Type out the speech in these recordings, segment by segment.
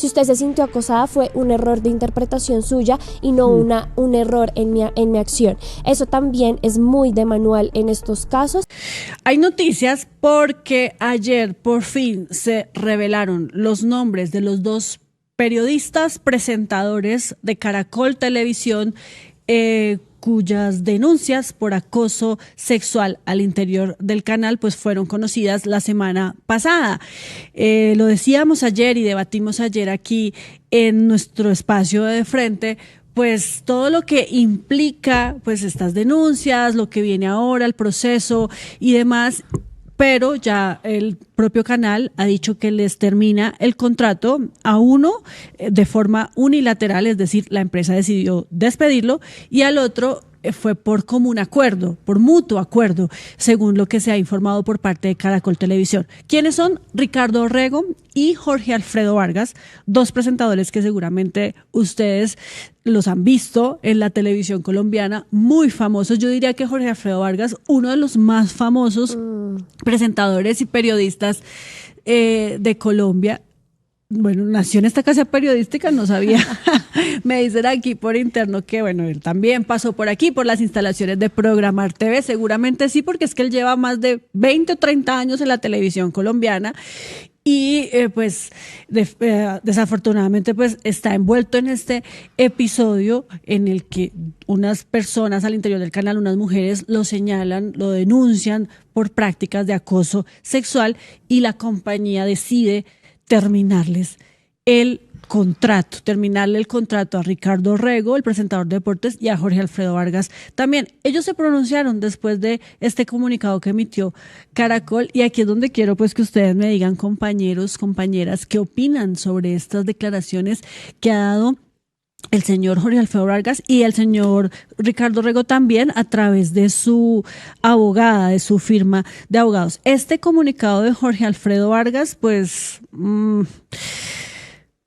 Si usted se sintió acosada, fue un error de interpretación suya y no un error en mi acción. Eso también es muy de manual en estos casos. Hay noticias porque ayer por fin se revelaron los nombres de los dos periodistas presentadores de Caracol Televisión cuyas denuncias por acoso sexual al interior del canal pues fueron conocidas la semana pasada. Lo decíamos ayer y debatimos ayer aquí en nuestro espacio de frente, pues todo lo que implica pues estas denuncias, lo que viene ahora, el proceso y demás. Pero ya el propio canal ha dicho que les termina el contrato a uno de forma unilateral, es decir, la empresa decidió despedirlo, y al otro fue por común acuerdo, por mutuo acuerdo, según lo que se ha informado por parte de Caracol Televisión. ¿Quiénes son? Ricardo Rego y Jorge Alfredo Vargas, dos presentadores que seguramente ustedes los han visto en la televisión colombiana, muy famosos. Yo diría que Jorge Alfredo Vargas, uno de los más famosos presentadores y periodistas de Colombia. Bueno, nació en esta casa periodística, no sabía. Me dicen aquí por interno que, bueno, él también pasó por aquí, por las instalaciones de Programar TV. Seguramente sí, porque es que él lleva más de 20 o 30 años en la televisión colombiana. Y desafortunadamente pues está envuelto en este episodio en el que unas personas al interior del canal, unas mujeres, lo señalan, lo denuncian por prácticas de acoso sexual, y la compañía decide terminarle el contrato a Ricardo Rego, el presentador de deportes, y a Jorge Alfredo Vargas también. Ellos se pronunciaron después de este comunicado que emitió Caracol, y aquí es donde quiero pues que ustedes me digan, compañeros, compañeras, qué opinan sobre estas declaraciones que ha dado el señor Jorge Alfredo Vargas y el señor Ricardo Rego también a través de su abogada, de su firma de abogados. Este comunicado de Jorge Alfredo Vargas pues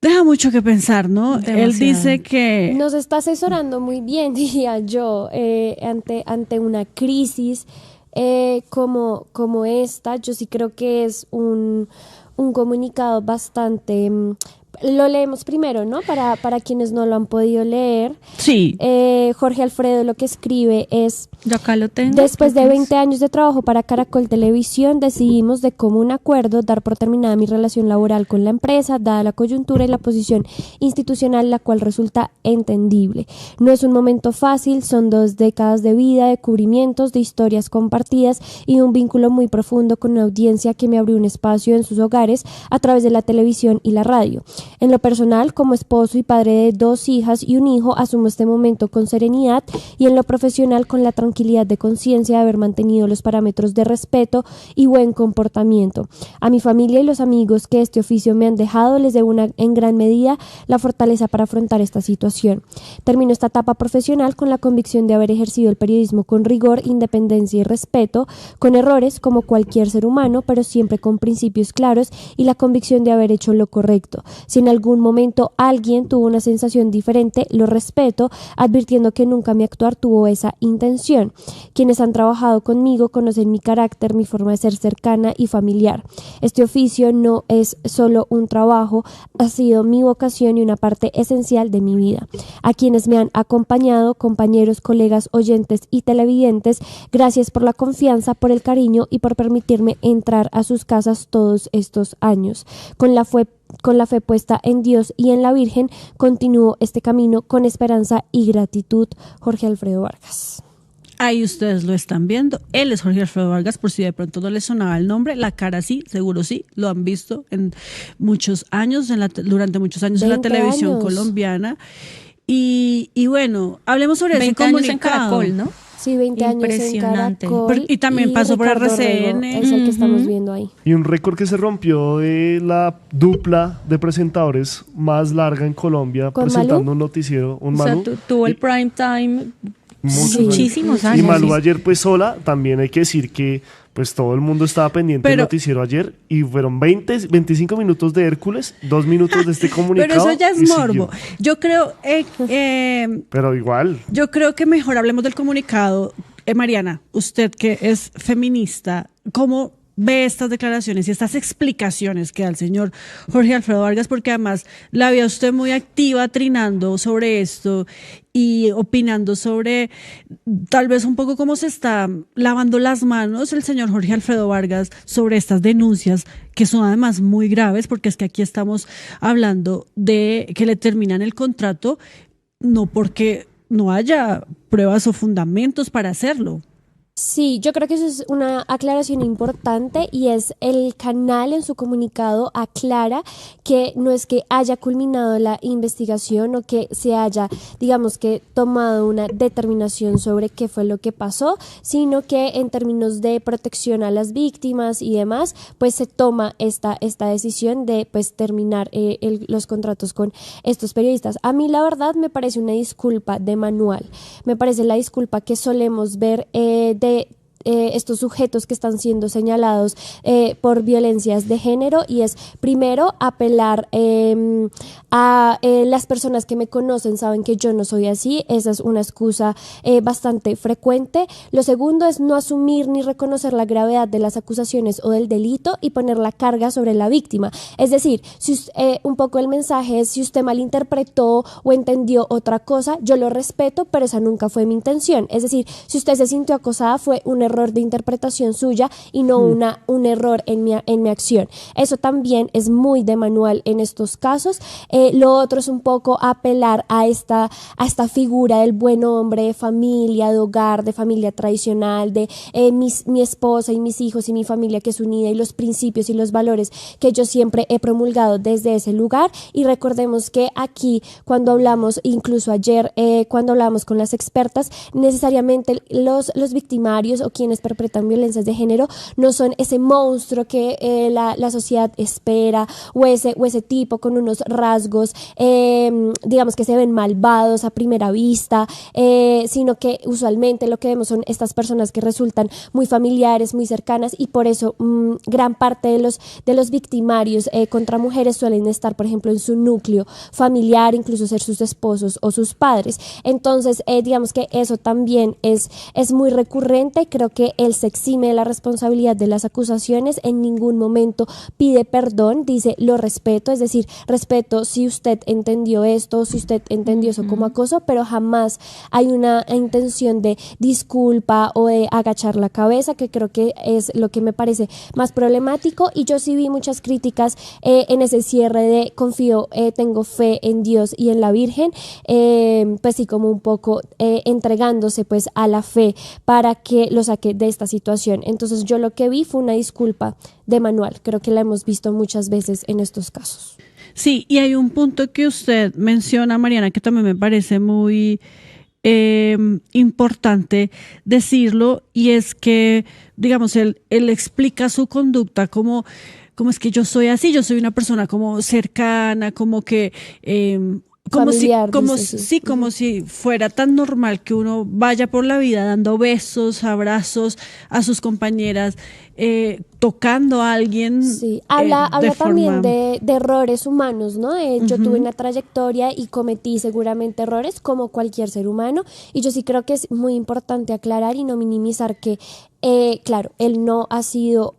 deja mucho que pensar, ¿no? Demasiado. Él dice que nos está asesorando muy bien, diría yo, ante una crisis como esta. Yo sí creo que es un comunicado bastante... Lo leemos primero, ¿no? Para quienes no lo han podido leer. Sí. Jorge Alfredo lo que escribe es: yo acá lo tengo. Después de 20 años de trabajo para Caracol Televisión, decidimos de común acuerdo dar por terminada mi relación laboral con la empresa, dada la coyuntura y la posición institucional, la cual resulta entendible. No es un momento fácil, son 2 décadas de vida, de cubrimientos, de historias compartidas y un vínculo muy profundo con una audiencia que me abrió un espacio en sus hogares a través de la televisión y la radio. En lo personal, como esposo y padre de 2 hijas y un hijo, asumo este momento con serenidad, y en lo profesional con la tranquilidad de conciencia de haber mantenido los parámetros de respeto y buen comportamiento. A mi familia y los amigos que este oficio me han dejado les debo en gran medida la fortaleza para afrontar esta situación. Termino esta etapa profesional con la convicción de haber ejercido el periodismo con rigor, independencia y respeto, con errores como cualquier ser humano, pero siempre con principios claros y la convicción de haber hecho lo correcto. Si en algún momento alguien tuvo una sensación diferente, lo respeto, advirtiendo que nunca mi actuar tuvo esa intención. Quienes han trabajado conmigo conocen mi carácter, mi forma de ser cercana y familiar. Este oficio no es solo un trabajo, ha sido mi vocación y una parte esencial de mi vida. A quienes me han acompañado, compañeros, colegas, oyentes y televidentes, gracias por la confianza, por el cariño y por permitirme entrar a sus casas todos estos años. Con la fe puesta en Dios y en la Virgen, continúo este camino con esperanza y gratitud. Jorge Alfredo Vargas. Ahí ustedes lo están viendo. Él es Jorge Alfredo Vargas, por si de pronto no les sonaba el nombre. La cara sí, seguro sí, lo han visto en muchos años, durante muchos años en la televisión colombiana. Y bueno, hablemos sobre ese comunicado. 20 años en Caracol, ¿no? Sí, 20 años en Caracol. Y también pasó por RCN. Es el que estamos viendo ahí. Y un récord que se rompió de la dupla de presentadores más larga en Colombia, presentando Malú? Un noticiero, un Malú. O sea, tuvo el prime time muchísimos años. Y Malú ayer pues sola, también hay que decir que pues todo el mundo estaba pendiente del noticiero ayer, y fueron 25 minutos de Hércules, 2 minutos de este comunicado. Pero eso ya es morbo. Yo creo... pero igual. Yo creo que mejor hablemos del comunicado. Mariana, usted que es feminista, ¿cómo ve estas declaraciones y estas explicaciones que da el señor Jorge Alfredo Vargas, porque además la vio usted muy activa trinando sobre esto y opinando sobre tal vez un poco cómo se está lavando las manos el señor Jorge Alfredo Vargas sobre estas denuncias que son además muy graves, porque es que aquí estamos hablando de que le terminan el contrato no porque no haya pruebas o fundamentos para hacerlo. Sí, yo creo que eso es una aclaración importante y es el canal en su comunicado aclara que no es que haya culminado la investigación o que se haya, digamos que, tomado una determinación sobre qué fue lo que pasó, sino que en términos de protección a las víctimas y demás, pues se toma esta decisión de pues terminar los contratos con estos periodistas. A mí la verdad me parece una disculpa de manual, me parece la disculpa que solemos ver de estos sujetos que están siendo señalados por violencias de género, y es primero apelar a las personas que me conocen saben que yo no soy así. Esa es una excusa bastante frecuente. Lo segundo es no asumir ni reconocer la gravedad de las acusaciones o del delito y poner la carga sobre la víctima. Es decir, si un poco el mensaje es: si usted malinterpretó o entendió otra cosa, yo lo respeto, pero esa nunca fue mi intención. Es decir, si usted se sintió acosada, fue un error de interpretación suya y no un error en mi acción. Eso también es muy de manual en estos casos. Lo otro es un poco apelar a esta figura del buen hombre, de familia, de hogar, de familia tradicional, de mi esposa y mis hijos y mi familia que es unida, y los principios y los valores que yo siempre he promulgado desde ese lugar. Y recordemos que aquí, cuando hablamos, incluso ayer, cuando hablamos con las expertas, necesariamente los victimarios o quienes perpetran violencias de género no son ese monstruo que la sociedad espera, o ese tipo con unos rasgos digamos que se ven malvados a primera vista, sino que usualmente lo que vemos son estas personas que resultan muy familiares, muy cercanas, y por eso gran parte de los victimarios contra mujeres suelen estar, por ejemplo, en su núcleo familiar, incluso ser sus esposos o sus padres. Entonces digamos que eso también es muy recurrente. Creo que él se exime de la responsabilidad de las acusaciones, en ningún momento pide perdón, dice lo respeto, es decir, respeto si usted entendió esto, si usted entendió eso como acoso, pero jamás hay una intención de disculpa o de agachar la cabeza, que creo que es lo que me parece más problemático. Y yo sí vi muchas críticas en ese cierre de confío, tengo fe en Dios y en la Virgen, pues sí, como un poco entregándose pues a la fe para que lo saque de esta situación. Entonces yo lo que vi fue una disculpa de manual. Creo que la hemos visto muchas veces en estos casos. Sí, y hay un punto que usted menciona, Mariana, que también me parece muy importante decirlo, y es que, digamos, él explica su conducta como es que yo soy así, yo soy una persona como cercana, como que como familiar, como si fuera tan normal que uno vaya por la vida dando besos, abrazos a sus compañeras, tocando a alguien. Sí, habla también de errores humanos, ¿no? Yo tuve una trayectoria y cometí seguramente errores como cualquier ser humano, y yo sí creo que es muy importante aclarar y no minimizar que claro, él no ha sido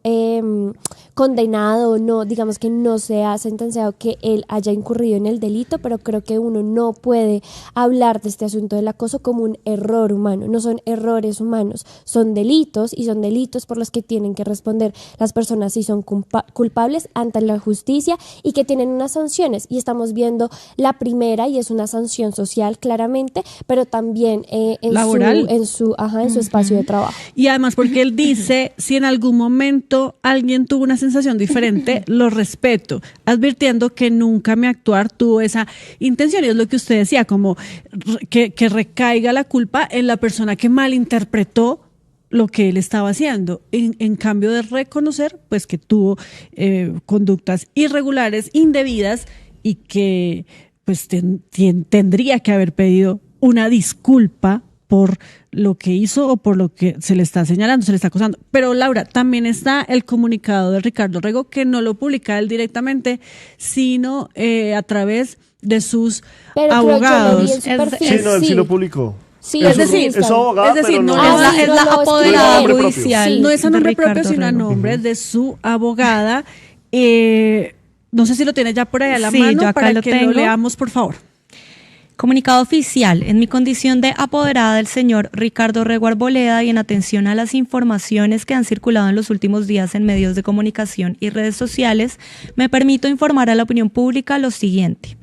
condenado, no, digamos que no se ha sentenciado que él haya incurrido en el delito, pero creo que uno no puede hablar de este asunto del acoso como un error humano. No son errores humanos, son delitos, y son delitos por los que tienen que responder las personas si son culpables ante la justicia, y que tienen unas sanciones, y estamos viendo la primera, y es una sanción social claramente, pero también en su espacio de trabajo. Y además porque él dice, si en algún momento alguien tuvo una sensación diferente, lo respeto, advirtiendo que nunca mi actuar tuvo esa intención. Y es lo que usted decía, como que recaiga la culpa en la persona que malinterpretó lo que él estaba haciendo, en cambio de reconocer pues que tuvo conductas irregulares, indebidas, y que pues tendría que haber pedido una disculpa por lo que hizo o por lo que se le está señalando, se le está acusando. Pero Laura, también está el comunicado de Ricardo Rego, que no lo publica él directamente, sino a través de sus abogados. Él sí lo publicó. Sí, es decir, es su abogada, es decir, pero no no es sí, es la no lo apoderada escribe. judicial. Sí. no es a nombre de Ricardo propio, sino a Rego. nombre de su abogada. No sé si lo tiene ya por ahí a la Sí, yo mano acá para lo que tengo. lo leamos, por favor. Comunicado oficial. En mi condición de apoderada del señor Ricardo Rego Arboleda y en atención a las informaciones que han circulado en los últimos días en medios de comunicación y redes sociales, me permito informar a la opinión pública lo siguiente.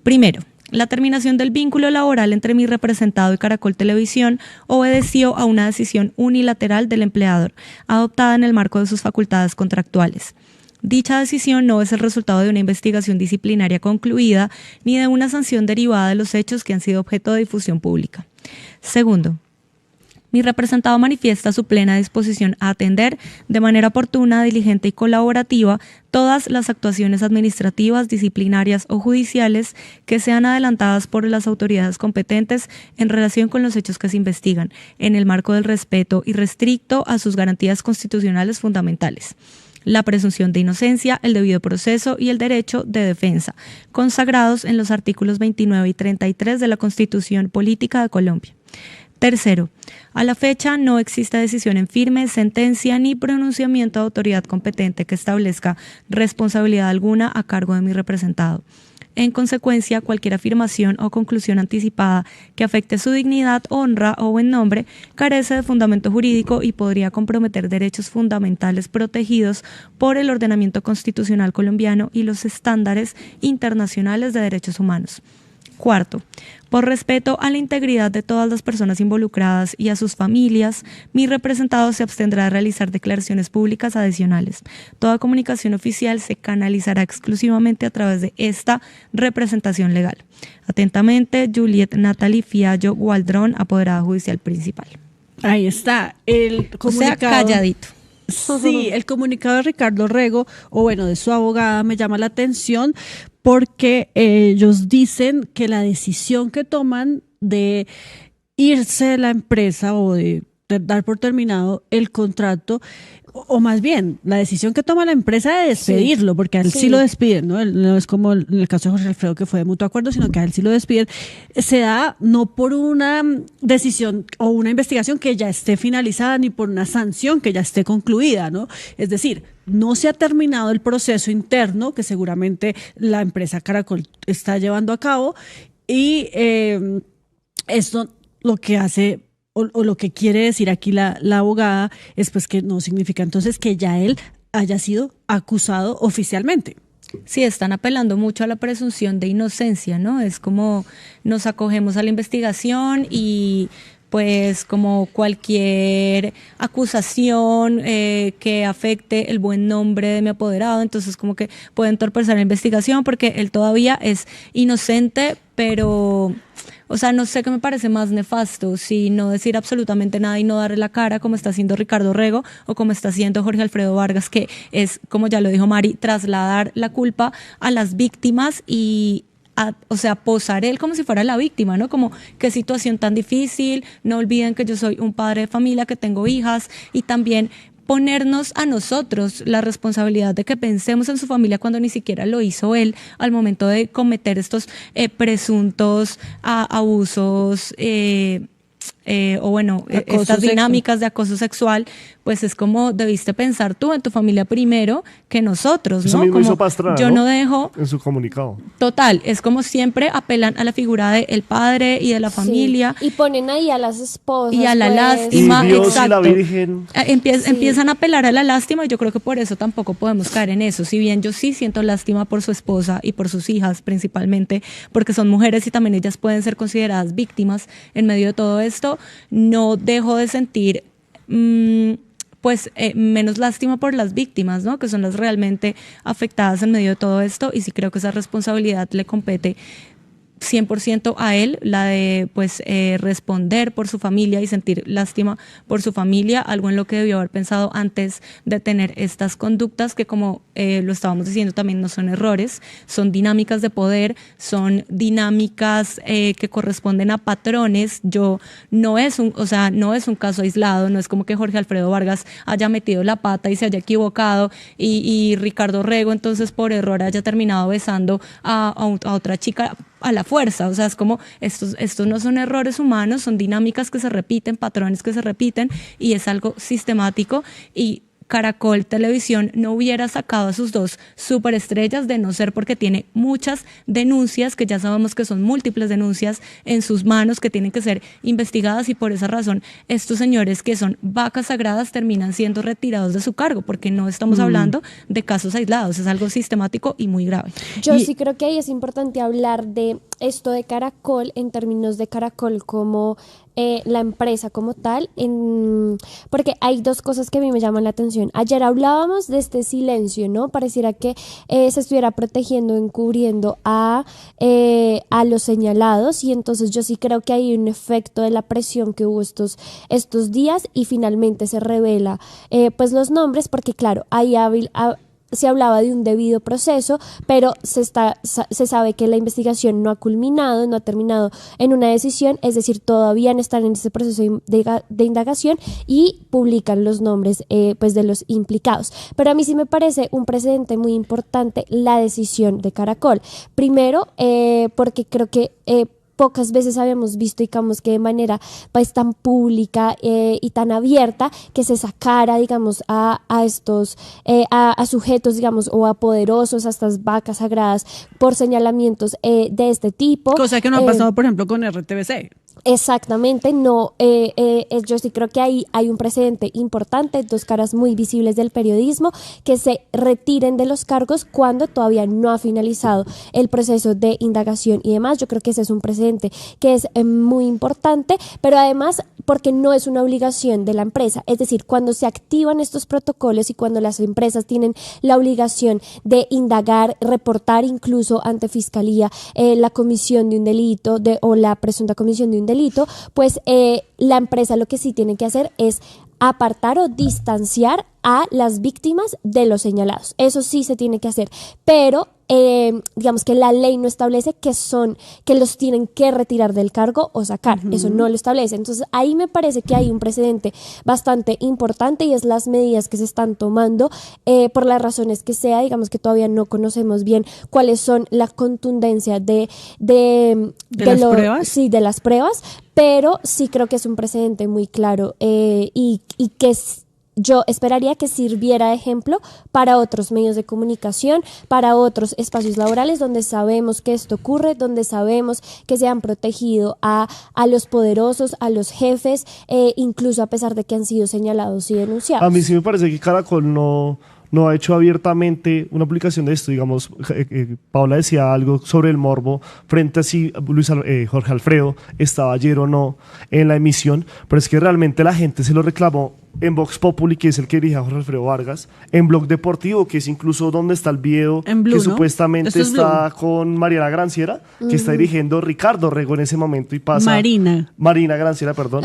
Primero, la terminación del vínculo laboral entre mi representado y Caracol Televisión obedeció a una decisión unilateral del empleador, adoptada en el marco de sus facultades contractuales. Dicha decisión no es el resultado de una investigación disciplinaria concluida ni de una sanción derivada de los hechos que han sido objeto de difusión pública. Segundo, mi representado manifiesta su plena disposición a atender de manera oportuna, diligente y colaborativa todas las actuaciones administrativas, disciplinarias o judiciales que sean adelantadas por las autoridades competentes en relación con los hechos que se investigan, en el marco del respeto irrestricto a sus garantías constitucionales fundamentales: la presunción de inocencia, el debido proceso y el derecho de defensa, consagrados en los artículos 29 y 33 de la Constitución Política de Colombia. Tercero, a la fecha no existe decisión en firme, sentencia ni pronunciamiento de autoridad competente que establezca responsabilidad alguna a cargo de mi representado. En consecuencia, cualquier afirmación o conclusión anticipada que afecte su dignidad, honra o buen nombre carece de fundamento jurídico y podría comprometer derechos fundamentales protegidos por el ordenamiento constitucional colombiano y los estándares internacionales de derechos humanos. Cuarto, por respeto a la integridad de todas las personas involucradas y a sus familias, mi representado se abstendrá de realizar declaraciones públicas adicionales. Toda comunicación oficial se canalizará exclusivamente a través de esta representación legal. Atentamente, Juliet Natalie Fiallo Gualdrón, apoderada judicial principal. Ahí está el comunicado. O sea, calladito. Sí, el comunicado de Ricardo Rego, o bueno, de su abogada, me llama la atención porque ellos dicen que la decisión que toman de irse de la empresa o de dar por terminado el contrato, o más bien, la decisión que toma la empresa de despedirlo, porque a él sí lo despiden, ¿no? No es como en el caso de Jorge Alfredo, que fue de mutuo acuerdo, sino que a él sí lo despiden. Se da no por una decisión o una investigación que ya esté finalizada, ni por una sanción que ya esté concluida, ¿no? Es decir, no se ha terminado el proceso interno que seguramente la empresa Caracol está llevando a cabo, y esto lo que hace o lo que quiere decir aquí la abogada es pues que no significa entonces que ya él haya sido acusado oficialmente. Sí, están apelando mucho a la presunción de inocencia, ¿no? Es como nos acogemos a la investigación y pues como cualquier acusación que afecte el buen nombre de mi apoderado, entonces como que puede entorpecer la investigación porque él todavía es inocente, pero... O sea, no sé qué me parece más nefasto, si no decir absolutamente nada y no darle la cara como está haciendo Ricardo Rego o como está haciendo Jorge Alfredo Vargas, que es, como ya lo dijo Mari, trasladar la culpa a las víctimas y o sea, posar él como si fuera la víctima, ¿no? Como qué situación tan difícil, no olviden que yo soy un padre de familia, que tengo hijas, y también ponernos a nosotros la responsabilidad de que pensemos en su familia cuando ni siquiera lo hizo él al momento de cometer estos presuntos abusos o bueno, estas dinámicas de acoso sexual, pues es como debiste pensar tú en tu familia primero que nosotros, eso ¿no? Mismo como hizo Pastrana, yo no dejo en su comunicado. Total, es como siempre apelan a la figura del padre y de la familia. Sí. Y ponen ahí a las esposas. Y a la pues. lástima, y Dios exacto. Y la Virgen. Empiezan a apelar a la lástima y yo creo que por eso tampoco podemos caer en eso. Si bien yo sí siento lástima por su esposa y por sus hijas principalmente, porque son mujeres y también ellas pueden ser consideradas víctimas en medio de todo esto, no dejo de sentir menos lástima por las víctimas, ¿no? Que son las realmente afectadas en medio de todo esto, y sí creo que esa responsabilidad le compete 100% a él, la de responder por su familia y sentir lástima por su familia, algo en lo que debió haber pensado antes de tener estas conductas que, como lo estábamos diciendo, también no son errores, son dinámicas de poder, son dinámicas que corresponden a patrones. No es un caso aislado, no es como que Jorge Alfredo Vargas haya metido la pata y se haya equivocado y Ricardo Rego entonces por error haya terminado besando a otra chica. a la fuerza, o sea, es como estos no son errores humanos, son dinámicas que se repiten, patrones que se repiten y es algo sistemático y Caracol Televisión no hubiera sacado a sus dos superestrellas de no ser porque tiene muchas denuncias, que ya sabemos que son múltiples denuncias en sus manos que tienen que ser investigadas y por esa razón estos señores que son vacas sagradas terminan siendo retirados de su cargo porque no estamos hablando de casos aislados, es algo sistemático y muy grave. Yo sí creo que ahí es importante hablar de esto de Caracol en términos de Caracol como la empresa como tal, porque hay dos cosas que a mí me llaman la atención. Ayer hablábamos de este silencio, ¿no? Pareciera que se estuviera protegiendo, encubriendo a los señalados y entonces yo sí creo que hay un efecto de la presión que hubo estos días y finalmente se revela pues los nombres porque claro, se hablaba de un debido proceso, pero se sabe que la investigación no ha culminado, no ha terminado en una decisión, es decir, todavía están en ese proceso de indagación y publican los nombres pues de los implicados. Pero a mí sí me parece un precedente muy importante la decisión de Caracol. Primero, porque creo que pocas veces habíamos visto, digamos, que de manera pues tan pública y tan abierta que se sacara, digamos, a estos a sujetos, digamos, o a poderosos, a estas vacas sagradas por señalamientos de este tipo. Cosa que no ha pasado, por ejemplo, con RTBC. Exactamente, no, yo sí creo que ahí hay un precedente importante, dos caras muy visibles del periodismo que se retiren de los cargos cuando todavía no ha finalizado el proceso de indagación y demás. Yo creo que ese es un precedente que es muy importante, pero además porque no es una obligación de la empresa, es decir, cuando se activan estos protocolos y cuando las empresas tienen la obligación de indagar, reportar incluso ante fiscalía la comisión de un delito o la presunta comisión de un delito, pues la empresa lo que sí tiene que hacer es apartar o distanciar a las víctimas de los señalados. Eso sí se tiene que hacer, pero digamos que la ley no establece que los tienen que retirar del cargo o sacar, eso no lo establece. Entonces ahí me parece que hay un precedente bastante importante y es las medidas que se están tomando por las razones que sea, digamos que todavía no conocemos bien cuáles son la contundencia de las pruebas. Sí, de las pruebas, pero sí creo que es un precedente muy claro y que yo esperaría que sirviera de ejemplo para otros medios de comunicación, para otros espacios laborales donde sabemos que esto ocurre, donde sabemos que se han protegido a los poderosos, a los jefes, incluso a pesar de que han sido señalados y denunciados. A mí sí me parece que Caracol no ha hecho abiertamente una publicación de esto. Digamos, Paola decía algo sobre el morbo frente a si Jorge Alfredo estaba ayer o no en la emisión, pero es que realmente la gente se lo reclamó en Vox Populi, que es el que dirige a Jorge Alfredo Vargas, en Blog Deportivo, que es incluso donde está el video en Blue, que ¿no? Supuestamente está con Mariana Granciera, que está dirigiendo Ricardo Rego en ese momento y pasa... Marina Granciera, perdón.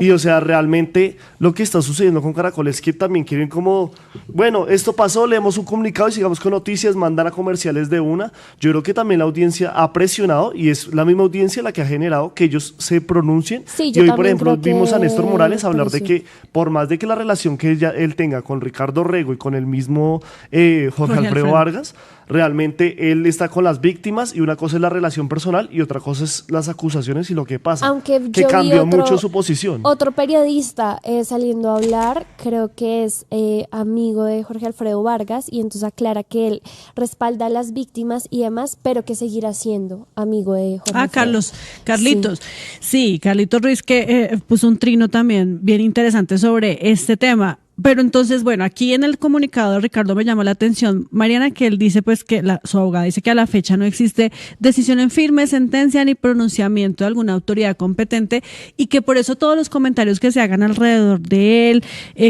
Y o sea, realmente lo que está sucediendo con Caracol es que también quieren como, bueno, esto pasó, leemos un comunicado y sigamos con noticias, mandan a comerciales de una. Yo creo que también la audiencia ha presionado y es la misma audiencia la que ha generado que ellos se pronuncien. Sí, y hoy, por ejemplo, vimos a Néstor Morales hablar de que por más de que la relación que él tenga con Ricardo Rego y con el mismo Jorge Alfredo Vargas, realmente él está con las víctimas y una cosa es la relación personal y otra cosa es las acusaciones y lo que pasa. Aunque que cambió mucho su posición. Otro periodista saliendo a hablar, creo que es amigo de Jorge Alfredo Vargas y entonces aclara que él respalda a las víctimas y demás, pero que seguirá siendo amigo de Jorge Alfredo. Carlitos. Sí, Carlitos Ruiz que puso un trino también bien interesante sobre este tema. Pero entonces, bueno, aquí en el comunicado de Ricardo me llamó la atención, Mariana, que él dice pues que su abogada dice que a la fecha no existe decisión en firme, sentencia ni pronunciamiento de alguna autoridad competente y que por eso todos los comentarios que se hagan alrededor de él,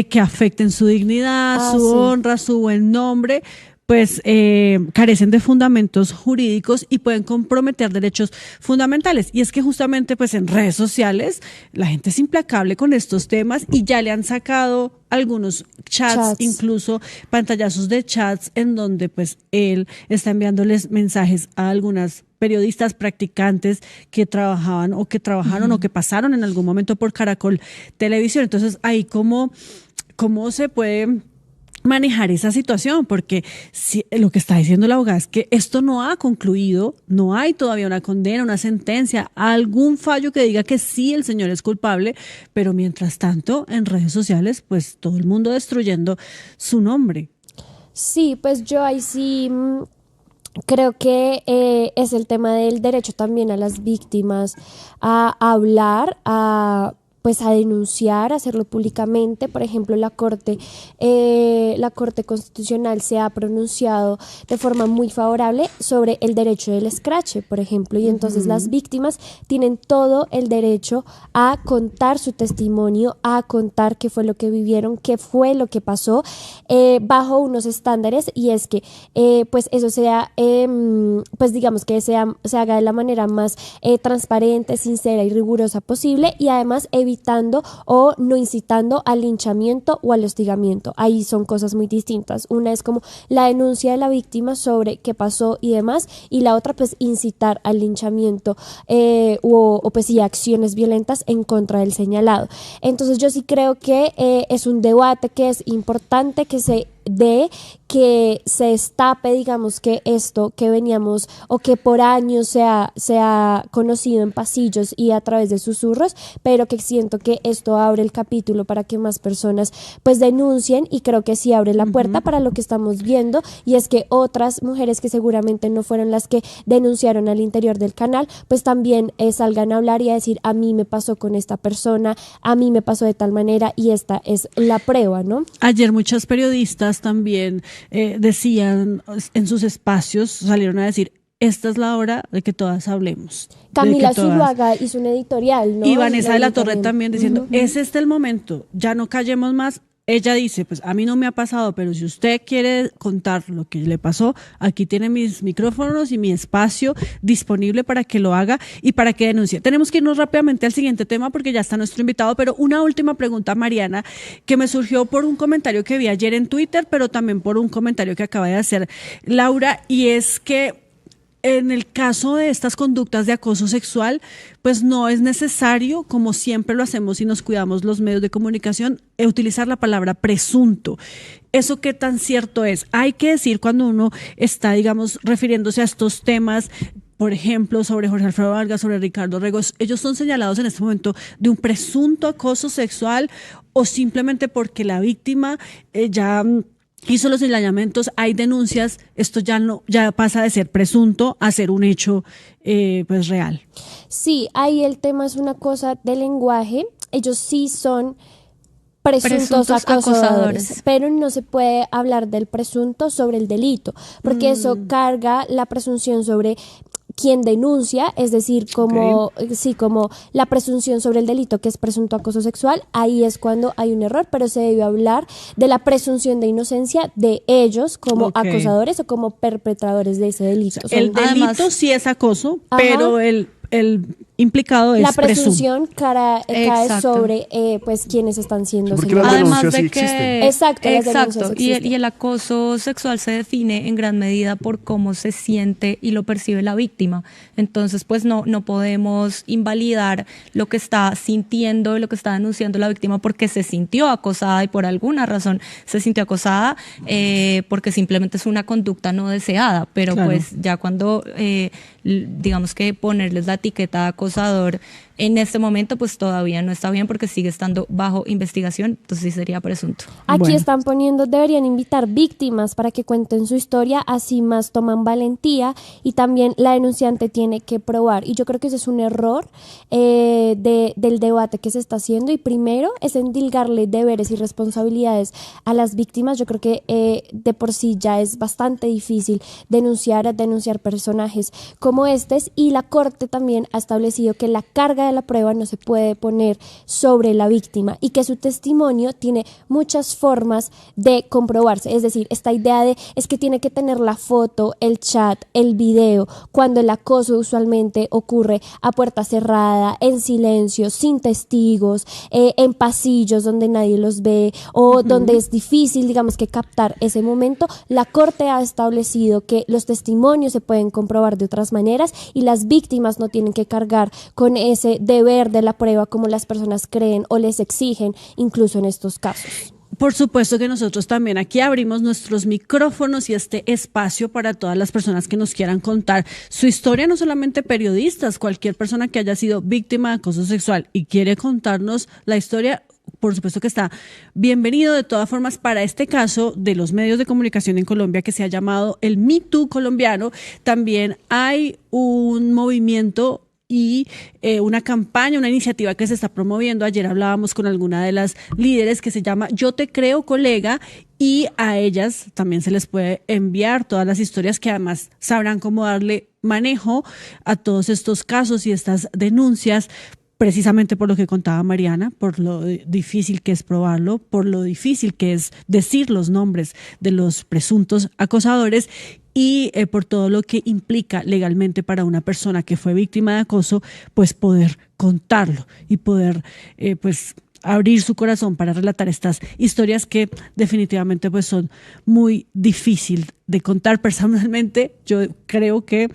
que afecten su dignidad, su honra, su buen nombre, pues carecen de fundamentos jurídicos y pueden comprometer derechos fundamentales. Y es que justamente pues en redes sociales la gente es implacable con estos temas y ya le han sacado algunos chats, incluso pantallazos de chats en donde pues él está enviándoles mensajes a algunas periodistas practicantes que trabajaban o que trabajaron o que pasaron en algún momento por Caracol Televisión. Entonces ahí cómo se puede manejar esa situación, porque lo que está diciendo la abogada es que esto no ha concluido, no hay todavía una condena, una sentencia, algún fallo que diga que sí, el señor es culpable, pero mientras tanto en redes sociales pues todo el mundo destruyendo su nombre. Sí, pues yo ahí sí creo que es el tema del derecho también a las víctimas a hablar, pues a denunciar, a hacerlo públicamente. Por ejemplo, la Corte Constitucional se ha pronunciado de forma muy favorable sobre el derecho del escrache, por ejemplo, y entonces las víctimas tienen todo el derecho a contar su testimonio, a contar qué fue lo que vivieron, qué fue lo que pasó, bajo unos estándares, y es que pues eso sea, pues digamos que se haga de la manera más transparente, sincera y rigurosa posible, y además evitando o no incitando al linchamiento o al hostigamiento. Ahí son cosas muy distintas. Una es como la denuncia de la víctima sobre qué pasó y demás, y la otra pues incitar al linchamiento o pues sí, acciones violentas en contra del señalado. Entonces yo sí creo que es un debate que es importante que se destape, digamos, que esto que veníamos o que por años se ha conocido en pasillos y a través de susurros, pero que siento que esto abre el capítulo para que más personas pues denuncien, y creo que sí abre la puerta para lo que estamos viendo, y es que otras mujeres que seguramente no fueron las que denunciaron al interior del canal, pues también salgan a hablar y a decir: a mí me pasó con esta persona, a mí me pasó de tal manera, y esta es la prueba, ¿no? Ayer muchas periodistas también decían en sus espacios, salieron a decir: esta es la hora de que todas hablemos. Camila Zuluaga hizo un editorial, ¿no? Y Vanessa de la Torre también diciendo: es este el momento, ya no callemos más. Ella dice: pues a mí no me ha pasado, pero si usted quiere contar lo que le pasó, aquí tiene mis micrófonos y mi espacio disponible para que lo haga y para que denuncie. Tenemos que irnos rápidamente al siguiente tema porque ya está nuestro invitado, pero una última pregunta, Mariana, que me surgió por un comentario que vi ayer en Twitter, pero también por un comentario que acaba de hacer Laura, y es que en el caso de estas conductas de acoso sexual, pues no es necesario, como siempre lo hacemos y nos cuidamos los medios de comunicación, utilizar la palabra presunto. ¿Eso qué tan cierto es? Hay que decir, cuando uno está, digamos, refiriéndose a estos temas, por ejemplo, sobre Jorge Alfredo Vargas, sobre Ricardo Rego, ellos son señalados en este momento de un presunto acoso sexual, o simplemente porque la víctima ya hizo los señalamientos, hay denuncias, esto ya pasa de ser presunto a ser un hecho pues real. Sí, ahí el tema es una cosa de lenguaje. Ellos sí son presuntos acosadores, pero no se puede hablar del presunto sobre el delito, porque eso carga la presunción sobre quien denuncia, es decir, como la presunción sobre el delito, que es presunto acoso sexual. Ahí es cuando hay un error, pero se debe hablar de la presunción de inocencia de ellos como acosadores o como perpetradores de ese delito. El delito sí es acoso, pero el implicado es la presunción cae sobre pues quienes están siendo señalados. Además de sí que exacto, y el acoso sexual se define en gran medida por cómo se siente y lo percibe la víctima. Entonces pues no podemos invalidar lo que está sintiendo y lo que está denunciando la víctima porque se sintió acosada y por alguna razón se sintió acosada, porque simplemente es una conducta no deseada, pero claro, pues ya cuando digamos que ponerles la etiqueta de acosador en este momento pues todavía no está bien porque sigue estando bajo investigación, entonces sí sería presunto. Aquí están poniendo: deberían invitar víctimas para que cuenten su historia, así más toman valentía, y también la denunciante tiene que probar, y yo creo que ese es un error del debate que se está haciendo, y primero es endilgarle deberes y responsabilidades a las víctimas. Yo creo que de por sí ya es bastante difícil denunciar personajes como estos, y la Corte también ha establecido que la carga de la prueba no se puede poner sobre la víctima y que su testimonio tiene muchas formas de comprobarse. Es decir, esta idea de es que tiene que tener la foto, el chat, el video, cuando el acoso usualmente ocurre a puerta cerrada, en silencio, sin testigos, en pasillos donde nadie los ve o donde es difícil, digamos, que captar ese momento. La Corte ha establecido que los testimonios se pueden comprobar de otras maneras y las víctimas no tienen que cargar con ese deber de la prueba como las personas creen o les exigen, incluso en estos casos. Por supuesto que nosotros también aquí abrimos nuestros micrófonos y este espacio para todas las personas que nos quieran contar su historia, no solamente periodistas, cualquier persona que haya sido víctima de acoso sexual y quiere contarnos la historia, por supuesto que está bienvenido. De todas formas, para este caso de los medios de comunicación en Colombia que se ha llamado el Me Too colombiano, también hay un movimiento y una campaña, una iniciativa que se está promoviendo. Ayer hablábamos con alguna de las líderes que se llama Yo Te Creo, Colega, y a ellas también se les puede enviar todas las historias que además sabrán cómo darle manejo a todos estos casos y estas denuncias, precisamente por lo que contaba Mariana, por lo difícil que es probarlo, por lo difícil que es decir los nombres de los presuntos acosadores y por todo lo que implica legalmente para una persona que fue víctima de acoso, pues poder contarlo y poder pues abrir su corazón para relatar estas historias que definitivamente pues son muy difíciles de contar. Personalmente, yo creo que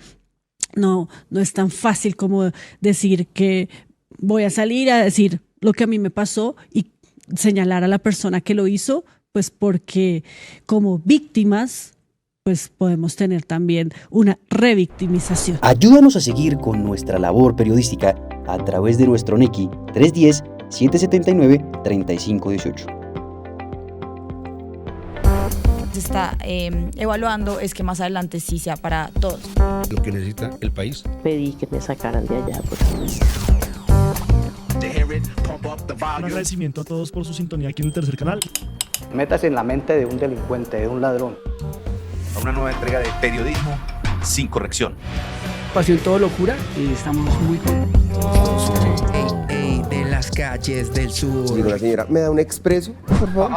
no es tan fácil como decir que voy a salir a decir lo que a mí me pasó y señalar a la persona que lo hizo, pues porque como víctimas pues podemos tener también una revictimización. Ayúdanos a seguir con nuestra labor periodística a través de nuestro NECI 310-779-3518. Se está evaluando es que más adelante sí sea para todos. Lo que necesita el país. Pedí que me sacaran de allá. Un agradecimiento a todos por su sintonía aquí en el tercer canal. Métase en la mente de un delincuente, de un ladrón. A una nueva entrega de Periodismo sin Corrección. Pasión todo locura y estamos muy contentos. De las calles del sur. Digo, la señora, ¿me da un expreso, por favor?